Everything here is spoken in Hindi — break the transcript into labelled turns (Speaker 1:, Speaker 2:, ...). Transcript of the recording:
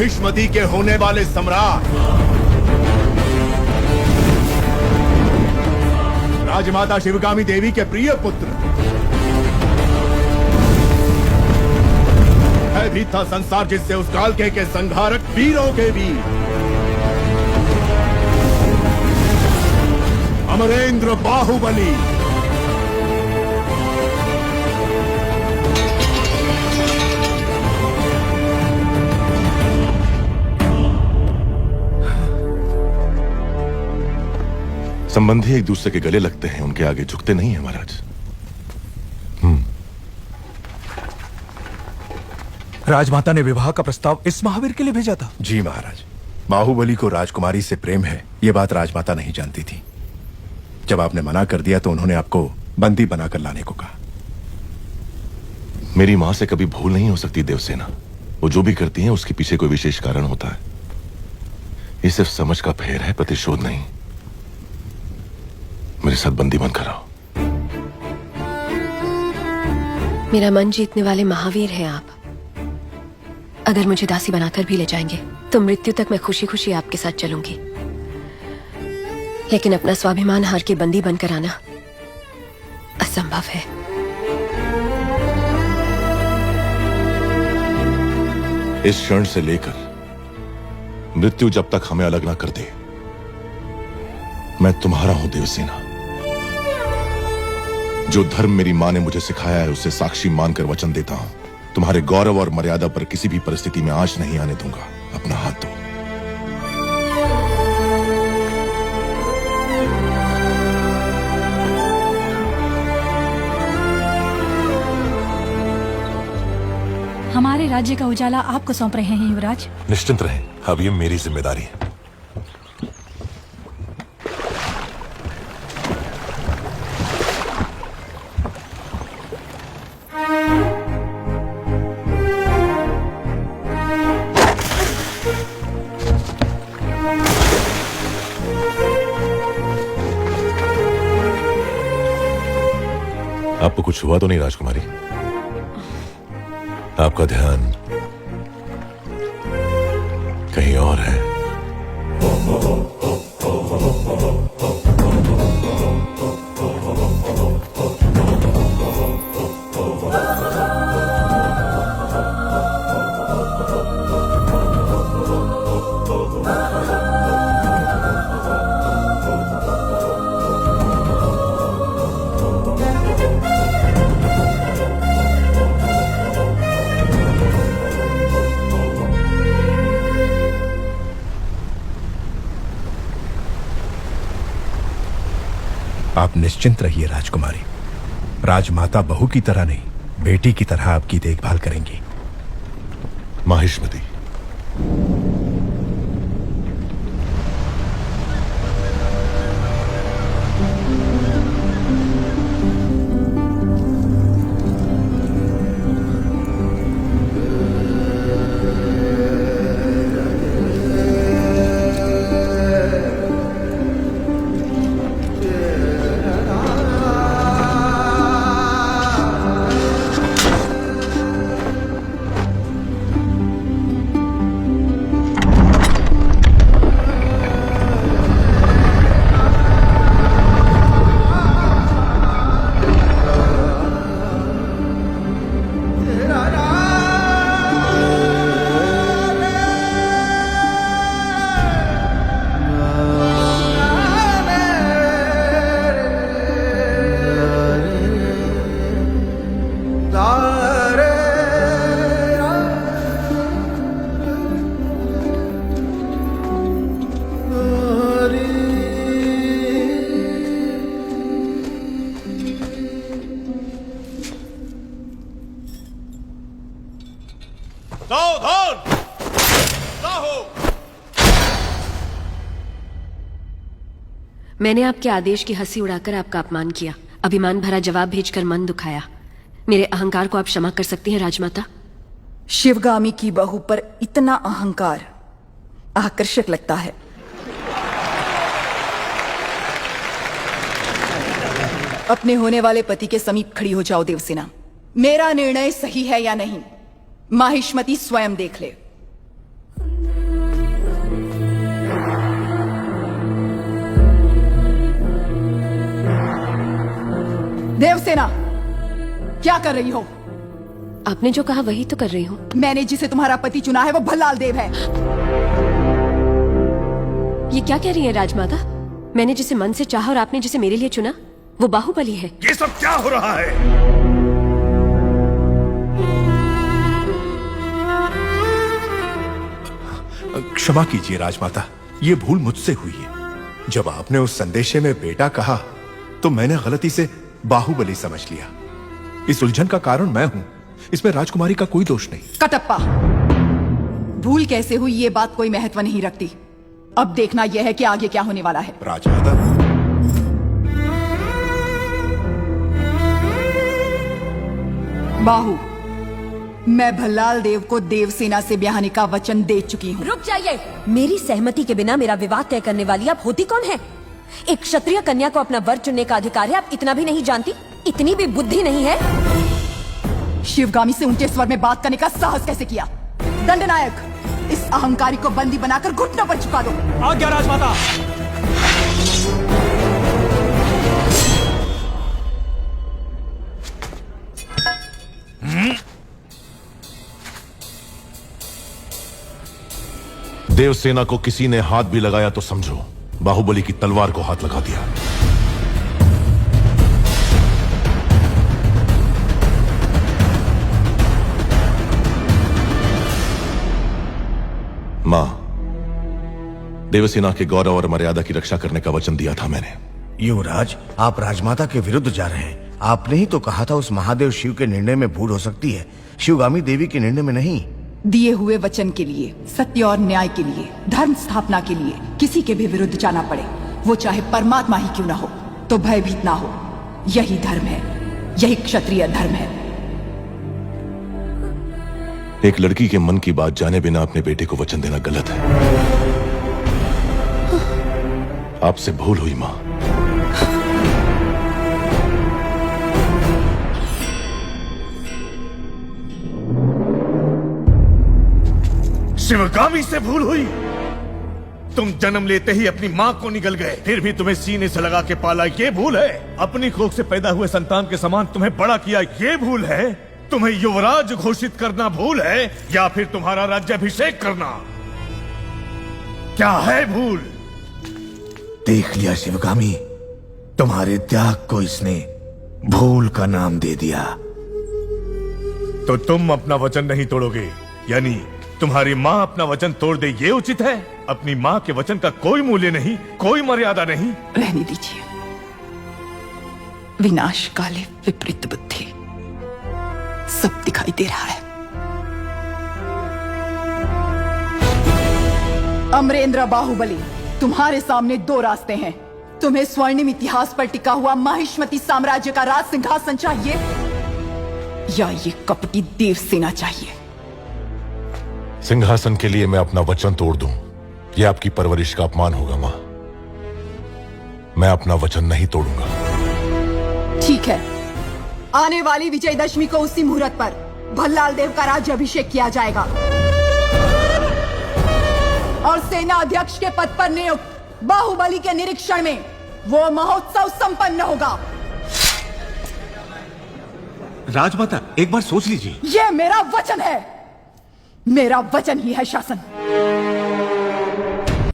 Speaker 1: माहिष्मती के होने वाले सम्राट राजमाता शिवगामी देवी के प्रिय पुत्र भी था संसार जिससे उस कालके के संहारक वीरों के वीर अमरेंद्र बाहुबली।
Speaker 2: संबंधी एक दूसरे के गले लगते हैं, उनके आगे झुकते नहीं हैं महाराज।
Speaker 3: राजमाता ने विवाह का प्रस्ताव इस महावीर के लिए भेजा था।
Speaker 4: जी महाराज, बाहुबली को राजकुमारी से प्रेम है, ये बात राजमाता नहीं जानती थी। जब आपने मना कर दिया तो उन्होंने आपको बंदी बनाकर लाने को कहा।
Speaker 2: मेरी मां से कभी भूल नहीं हो सकती देवसेना। वो जो भी करती है उसके पीछे कोई विशेष कारण होता है। ये सिर्फ समझ का फेर है, प्रतिशोध नहीं। मेरे साथ बंदी बन कर आओ।
Speaker 5: मेरा मन जीतने वाले महावीर हैं आप। अगर मुझे दासी बनाकर भी ले जाएंगे तो मृत्यु तक मैं खुशी खुशी आपके साथ चलूंगी, लेकिन अपना स्वाभिमान हार के बंदी बनकर आना असंभव है।
Speaker 2: इस क्षण से लेकर मृत्यु जब तक हमें अलग ना कर दे, मैं तुम्हारा हूं देवसेना। जो धर्म मेरी मां ने मुझे सिखाया है उसे साक्षी मानकर वचन देता हूं, तुम्हारे गौरव और मर्यादा पर किसी भी परिस्थिति में आंच नहीं आने दूंगा। अपना हाथ दो।
Speaker 6: हमारे राज्य का उजाला आपको सौंप रहे हैं युवराज।
Speaker 2: निश्चिंत रहें, अब ये मेरी जिम्मेदारी है। आपको कुछ हुआ तो नहीं राजकुमारी? आपका ध्यान कहीं और है।
Speaker 4: आप निश्चिंत रहिए राजकुमारी। राजमाता बहू की तरह नहीं, बेटी की तरह आपकी देखभाल करेंगी।
Speaker 2: माहिष्मती,
Speaker 5: मैंने आपके आदेश की हंसी उड़ाकर आपका अपमान किया, अभिमान भरा जवाब भेजकर मन दुखाया। मेरे अहंकार को आप क्षमा कर सकती हैं राजमाता?
Speaker 7: शिवगामी की बहू पर इतना अहंकार आकर्षक लगता है। अपने होने वाले पति के समीप खड़ी हो जाओ देवसेना। मेरा निर्णय सही है या नहीं, माहिष्मती स्वयं देख ले। देवसेना, क्या कर रही हो?
Speaker 5: आपने जो कहा वही तो कर रही हूँ।
Speaker 7: मैंने जिसे तुम्हारा पति चुना है वो भल्लाल देव है।
Speaker 5: ये क्या कह रही है राजमाता? मैंने जिसे मन से चाहा और आपने जिसे मेरे लिए चुना वो बाहुबली है।
Speaker 1: ये सब क्या हो रहा है?
Speaker 4: क्षमा कीजिए राजमाता, ये भूल मुझसे हुई है। जब आपने उस संदेशे में बेटा कहा तो मैंने गलती से बाहुबली समझ लिया। इस उलझन का कारण मैं हूं, इसमें राजकुमारी का कोई दोष नहीं।
Speaker 7: कटप्पा, भूल कैसे हुई ये बात कोई महत्व नहीं रखती। अब देखना यह है कि आगे क्या होने वाला है।
Speaker 4: राजमाता,
Speaker 7: बाहु, मैं भल्लाल देव को देवसेना से ब्याहने का वचन दे चुकी हूँ।
Speaker 8: रुक जाइए। मेरी सहमति के बिना मेरा विवाह तय करने वाली आप होती कौन है? एक क्षत्रिय कन्या को अपना वर चुनने का अधिकार है, आप इतना भी नहीं जानती? इतनी भी बुद्धि नहीं है?
Speaker 7: शिवगामी से ऊंचे स्वर में बात करने का साहस कैसे किया? दंडनायक, इस अहंकारी को बंदी बनाकर घुटनों पर झुका दो।
Speaker 3: आज्ञा राजमाता।
Speaker 2: देवसेना को किसी ने हाथ भी लगाया तो समझो बाहुबली की तलवार को हाथ लगा दिया। मां, देवसेना के गौरव और मर्यादा की रक्षा करने का वचन दिया था मैंने।
Speaker 9: युवराज, आप राजमाता के विरुद्ध जा रहे हैं। आपने ही तो कहा था उस महादेव शिव के निर्णय में भूल हो सकती है, शिवगामी देवी के निर्णय में नहीं।
Speaker 7: दिए हुए वचन के लिए, सत्य और न्याय के लिए, धर्म स्थापना के लिए किसी के भी विरुद्ध जाना पड़े, वो चाहे परमात्मा ही क्यों ना हो, तो भयभीत ना हो। यही धर्म है, यही क्षत्रिय धर्म है।
Speaker 2: एक लड़की के मन की बात जाने बिना अपने बेटे को वचन देना गलत है। आपसे भूल हुई मां।
Speaker 1: शिवगामी से भूल हुई? तुम जन्म लेते ही अपनी मां को निगल गए, फिर भी तुम्हें सीने से लगा के पाला, ये भूल है? अपनी कोख से पैदा हुए संतान के समान तुम्हें बड़ा किया, ये भूल है? तुम्हें युवराज घोषित करना भूल है, या फिर तुम्हारा राज्याभिषेक करना? क्या है भूल?
Speaker 9: देख लिया शिवगामी, तुम्हारे त्याग को इसने भूल का नाम दे दिया।
Speaker 1: तो तुम अपना वचन नहीं तोड़ोगे, यानी तुम्हारी मां अपना वचन तोड़ दे, ये उचित है? अपनी मां के वचन का कोई मूल्य नहीं, कोई मर्यादा नहीं।
Speaker 7: रहने दीजिए। विनाश काले विपरीत बुद्धि, सब दिखाई दे रहा है। अमरेंद्र बाहुबली, तुम्हारे सामने दो रास्ते हैं। तुम्हें स्वर्णिम इतिहास पर टिका हुआ माहिष्मती साम्राज्य का राज सिंहासन चाहिए, या ये कपटी देवसेना चाहिए?
Speaker 2: सिंहासन के लिए मैं अपना वचन तोड़ दूं, यह आपकी परवरिश का अपमान होगा मां। मैं अपना वचन नहीं तोड़ूंगा।
Speaker 7: ठीक है, आने वाली विजयदशमी को उसी मुहूर्त पर भल्लाल देव का राज्याभिषेक किया जाएगा और सेना अध्यक्ष के पद पर नियुक्त बाहुबली के निरीक्षण में वो महोत्सव संपन्न होगा।
Speaker 9: राजमाता, एक बार सोच लीजिए।
Speaker 7: ये मेरा वचन है, मेरा वचन ही है शासन।